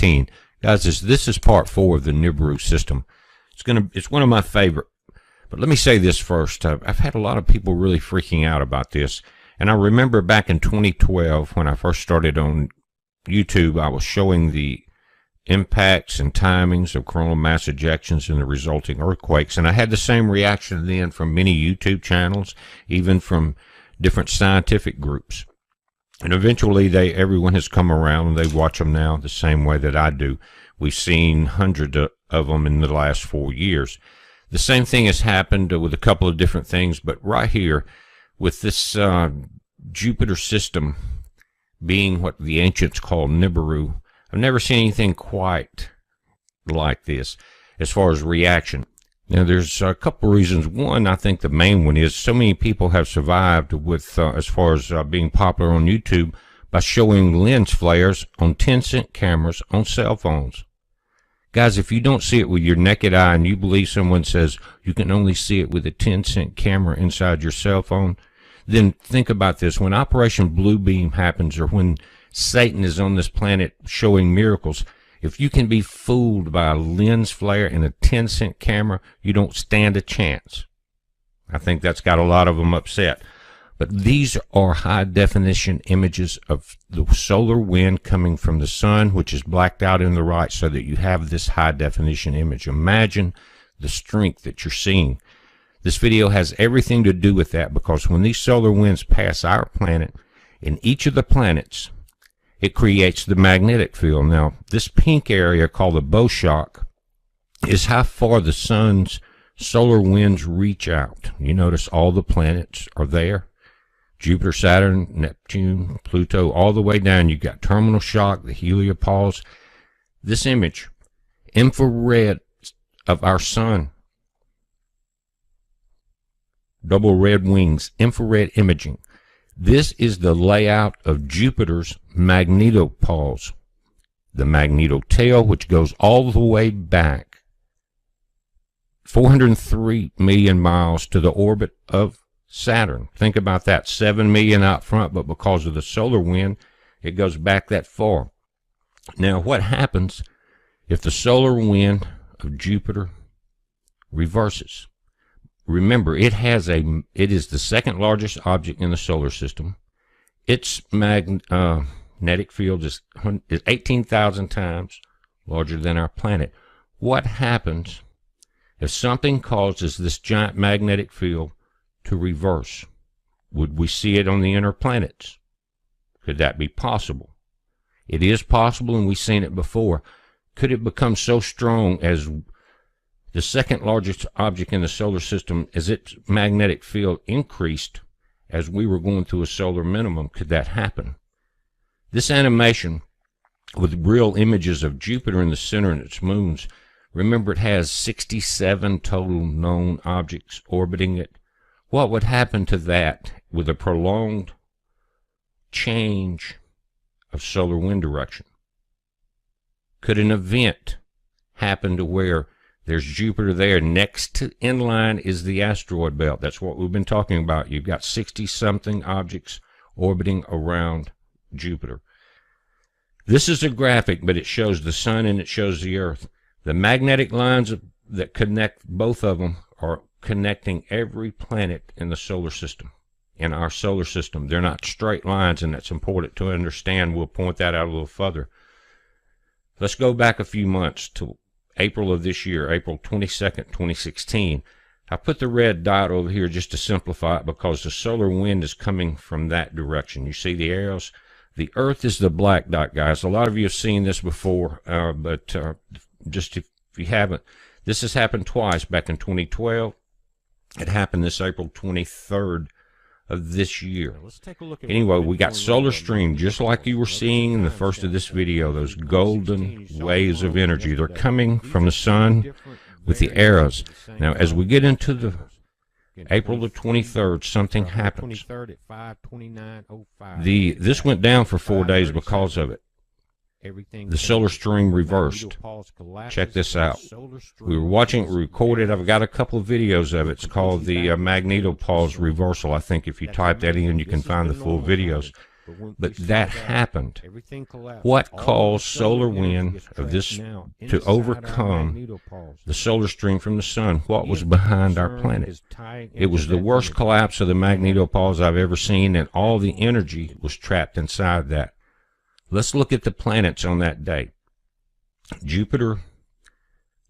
2016. Guys, this is part 4 of the Nibiru system. It's one of my favorite. But let me say this first. I've had a lot of people really freaking out about this. And I remember back in 2012 when I first started on YouTube, I was showing the impacts and timings of coronal mass ejections and the resulting earthquakes. And I had the same reaction then from many YouTube channels, even from different scientific groups. And eventually everyone has come around and they watch them now the same way that I do. We've seen hundreds of them in the last 4 years. The same thing has happened with a couple of different things, but right here with this Jupiter system being what the ancients called Nibiru, I've never seen anything quite like this as far as reaction. Now, there's a couple reasons. One, I think the main one is so many people have survived with, as far as being popular on YouTube, by showing lens flares on 10-cent cameras on cell phones. Guys, if you don't see it with your naked eye and you believe someone says you can only see it with a 10-cent camera inside your cell phone, then think about this. When Operation Blue Beam happens, or when Satan is on this planet showing miracles, if you can be fooled by a lens flare and a 10-cent camera, you don't stand a chance. I think that's got a lot of them upset. But these are high-definition images of the solar wind coming from the sun, which is blacked out in the right so that you have this high-definition image. Imagine the strength that you're seeing. This video has everything to do with that, because when these solar winds pass our planet, in each of the planets, it creates the magnetic field. Now, this pink area called the bow shock is how far the sun's solar winds reach out. You notice all the planets are there. Jupiter, Saturn, Neptune, Pluto, all the way down. You've got terminal shock, the heliopause. This image, infrared of our sun, double red wings, infrared imaging. This is the layout of Jupiter's magnetopause, the magnetotail, which goes all the way back 403 million miles to the orbit of Saturn. Think about that, 7 million out front, but because of the solar wind, it goes back that far. Now, what happens if the solar wind of Jupiter reverses? Remember, it is the second largest object in the solar system. Its magnetic field is 18,000 times larger than our planet. What happens if something causes this giant magnetic field to reverse? Would we see it on the inner planets? Could that be possible? It is possible, and we've seen it before. Could it become so strong as the second largest object in the solar system, as its magnetic field increased as we were going through a solar minimum? Could that happen? This animation with real images of Jupiter in the center and its moons, remember it has 67 total known objects orbiting it. What would happen to that with a prolonged change of solar wind direction? Could an event happen to where there's Jupiter there, next to inline is the asteroid belt? That's what we've been talking about. You've got 60-something objects orbiting around Jupiter. This is a graphic, but it shows the sun and it shows the Earth. The magnetic lines that connect both of them are connecting every planet in the solar system, in our solar system. They're not straight lines, and that's important to understand. We'll point that out a little further. Let's go back a few months to April of this year, April 22nd, 2016. I put the red dot over here just to simplify it, because the solar wind is coming from that direction. You see the arrows? The Earth is the black dot, guys. A lot of you have seen this before, but just if you haven't, this has happened twice, back in 2012. It happened this April 23rd of this year. Let's take a look at anyway, we got solar stream, just like you were seeing in the first of this video, those golden waves of energy. They're coming from the sun with the arrows. Now, as we get into the April the 23rd, something happens. This went down for 4 days because of it. The solar stream reversed. Check this out. We were watching it recorded. I've got a couple of videos of it. It's called the magnetopause reversal. I think if you type that in, you can find the full videos. But that happened. What caused solar wind of this to overcome the solar stream from the sun? What was behind our planet? It was the worst collapse of the magnetopause I've ever seen, and all the energy was trapped inside that. Let's look at the planets on that day. Jupiter,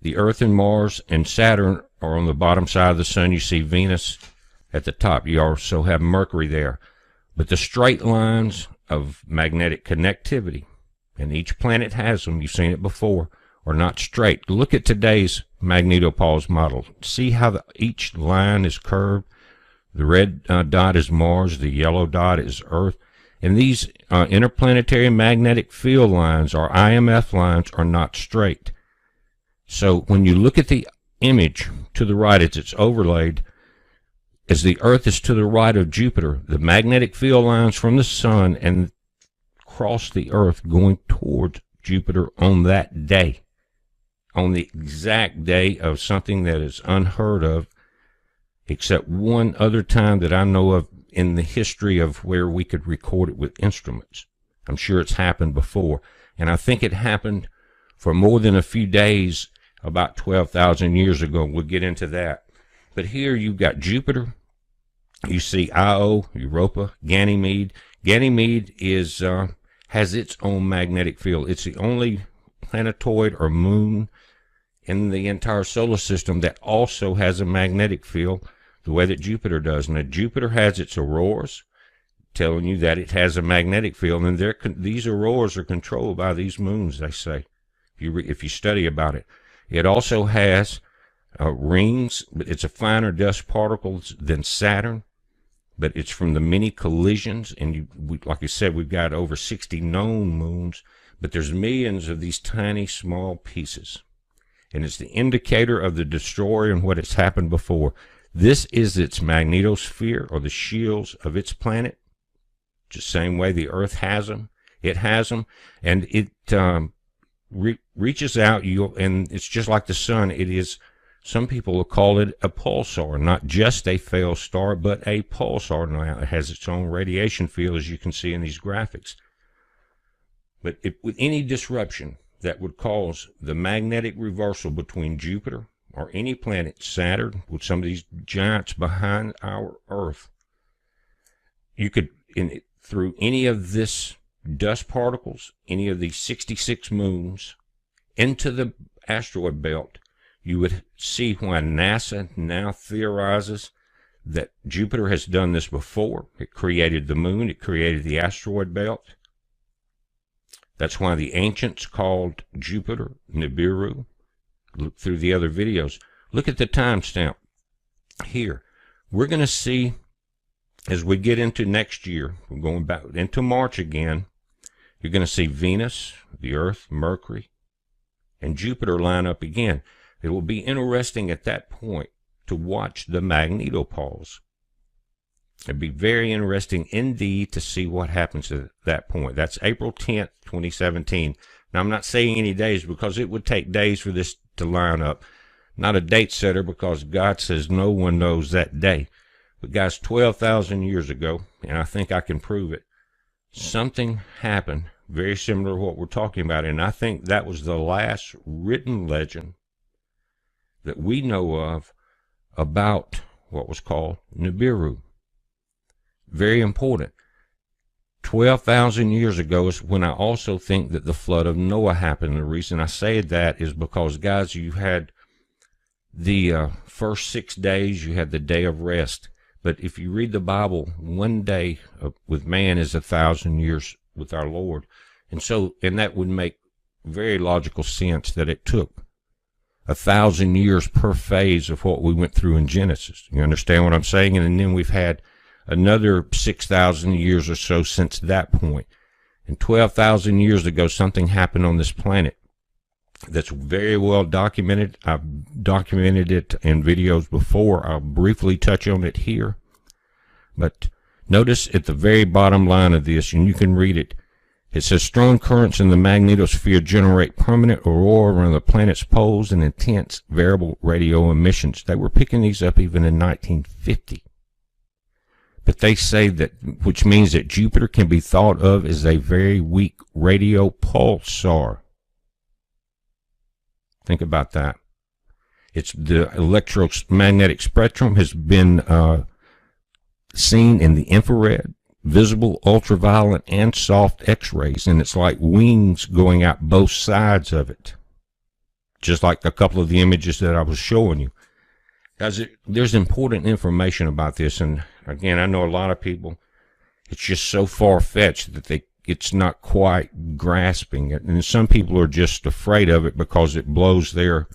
the Earth and Mars and Saturn are on the bottom side of the sun. You see Venus at the top. You also have Mercury there. But the straight lines of magnetic connectivity, and each planet has them, you've seen it before, are not straight. Look at today's magnetopause model. See how each line is curved? The red dot is Mars, the yellow dot is Earth. And these interplanetary magnetic field lines, or IMF lines, are not straight. So when you look at the image to the right as it's overlaid, as the Earth is to the right of Jupiter, the magnetic field lines from the sun and cross the Earth going towards Jupiter on that day, on the exact day of something that is unheard of, except one other time that I know of in the history of where we could record it with instruments. I'm sure it's happened before, and I think it happened for more than a few days about 12,000 years ago. We'll get into that. But here you've got Jupiter. You see Io, Europa, Ganymede. Ganymede is has its own magnetic field. It's the only planetoid or moon in the entire solar system that also has a magnetic field the way that Jupiter does. Now, Jupiter has its auroras, telling you that it has a magnetic field, and these auroras are controlled by these moons, they say, if you study about it. It also has rings, but it's a finer dust particles than Saturn, but it's from the many collisions, and like I said, we've got over 60 known moons, but there's millions of these tiny, small pieces, and it's the indicator of the destroyer and what has happened before. This is its magnetosphere, or the shields of its planet, just the same way the Earth has them. It has them, and it reaches out, and it's just like the sun. It is, some people will call it a pulsar, not just a failed star, but a pulsar. Now it has its own radiation field, as you can see in these graphics. But with any disruption that would cause the magnetic reversal between Jupiter or any planet, Saturn, with some of these giants behind our Earth, you could, through any of this dust particles, any of these 66 moons, into the asteroid belt, you would see why NASA now theorizes that Jupiter has done this before. It created the moon, it created the asteroid belt. That's why the ancients called Jupiter Nibiru. Look through the other videos. Look at the timestamp here. We're going to see, as we get into next year, we're going back into March again, you're going to see Venus, the Earth, Mercury, and Jupiter line up again. It will be interesting at that point to watch the magnetopause. It'd be very interesting indeed to see what happens at that point. That's April 10th, 2017. Now, I'm not saying any days because it would take days for this to line up. Not a date setter because God says no one knows that day. But guys, 12,000 years ago, and I think I can prove it, something happened very similar to what we're talking about. And I think that was the last written legend that we know of about what was called Nibiru. Very important. 12,000 years ago is when I also think that the flood of Noah happened. The reason I say that is because, guys, you had the first 6 days, you had the day of rest. But if you read the Bible, one day with man is 1,000 years with our Lord. And that would make very logical sense that it took 1,000 years per phase of what we went through in Genesis. You understand what I'm saying? And then we've had another 6,000 years or so since that point. And 12,000 years ago, something happened on this planet that's very well documented. I've documented it in videos before. I'll briefly touch on it here. But notice at the very bottom line of this, and you can read it, it says strong currents in the magnetosphere generate permanent aurora around the planet's poles and intense variable radio emissions. They were picking these up even in 1950. But they say that, which means that Jupiter can be thought of as a very weak radio pulsar. Think about that. It's the electromagnetic spectrum has been seen in the infrared, visible, ultraviolet, and soft X-rays, and it's like wings going out both sides of it, just like a couple of the images that I was showing you. Guys, there's important information about this, and again, I know a lot of people, it's just so far-fetched that it's not quite grasping it, and some people are just afraid of it because it blows their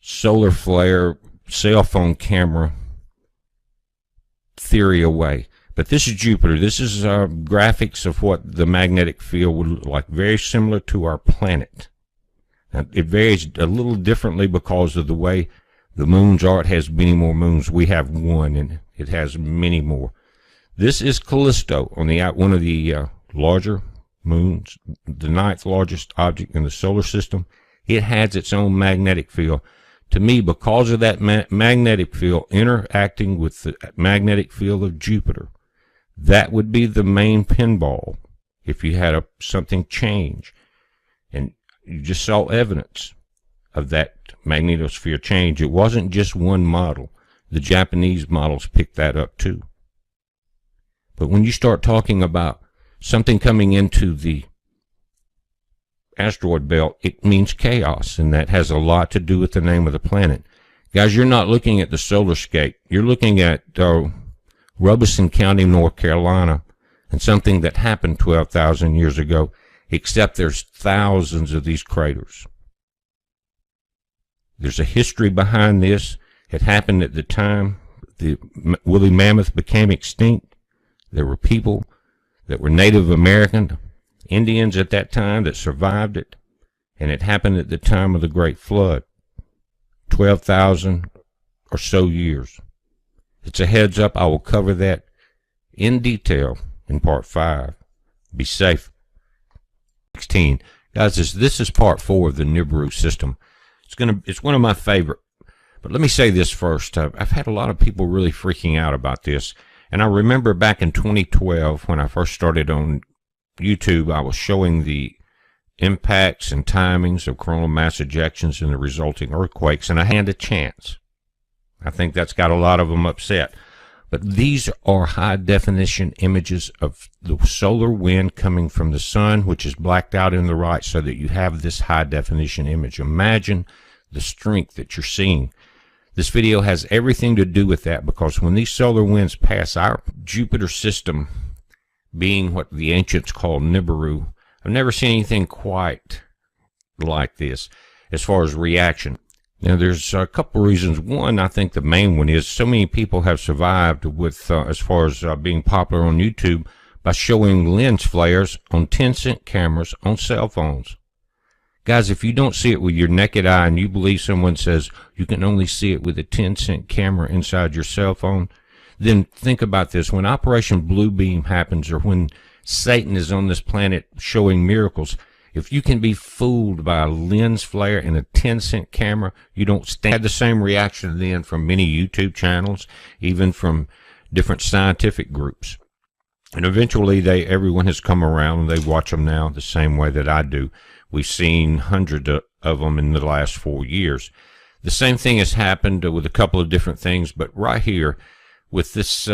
solar flare cell phone camera theory away. But this is Jupiter. This is graphics of what the magnetic field would look like, very similar to our planet. Now, it varies a little differently because of the way the moons are. It has many more moons. We have one, and it has many more. This is Callisto, on the one of the larger moons, the 9th largest object in the solar system. It has its own magnetic field. To me, because of that magnetic field interacting with the magnetic field of Jupiter, that would be the main pinball if you had something change. And you just saw evidence of that magnetosphere change. It wasn't just one model. The Japanese models picked that up too. But when you start talking about something coming into the asteroid belt, it means chaos, and that has a lot to do with the name of the planet. Guys, you're not looking at the solar scape. You're looking at Robeson County, North Carolina, and something that happened 12,000 years ago, except there's thousands of these craters. There's a history behind this. It happened at the time the woolly mammoth became extinct. There were people that were Native American, Indians at that time, that survived it, and it happened at the time of the Great Flood, 12,000 or so years. It's a heads up. I will cover that in detail in part 5. Be safe. 16. Guys, this is part 4 of the Nibiru system. It's one of my favorite. But let me say this first. I've had a lot of people really freaking out about this. And I remember back in 2012 when I first started on YouTube, I was showing the impacts and timings of coronal mass ejections and the resulting earthquakes, and I had a chance. I think that's got a lot of them upset. But these are high-definition images of the solar wind coming from the sun, which is blacked out in the right, so that you have this high-definition image. Imagine the strength that you're seeing. This video has everything to do with that, because when these solar winds pass our Jupiter system, being what the ancients called Nibiru, I've never seen anything quite like this as far as reaction. Now, there's a couple reasons. One, I think the main one is so many people have survived with, as far as being popular on YouTube, by showing lens flares on 10-cent cameras on cell phones. Guys, if you don't see it with your naked eye and you believe someone says you can only see it with a 10-cent camera inside your cell phone, then think about this. When Operation Blue Beam happens, or when Satan is on this planet showing miracles, if you can be fooled by a lens flare and a 10-cent camera, you don't stand the same reaction then from many YouTube channels, even from different scientific groups. And eventually everyone has come around and they watch them now the same way that I do. We've seen hundreds of them in the last 4 years. The same thing has happened with a couple of different things, but right here with this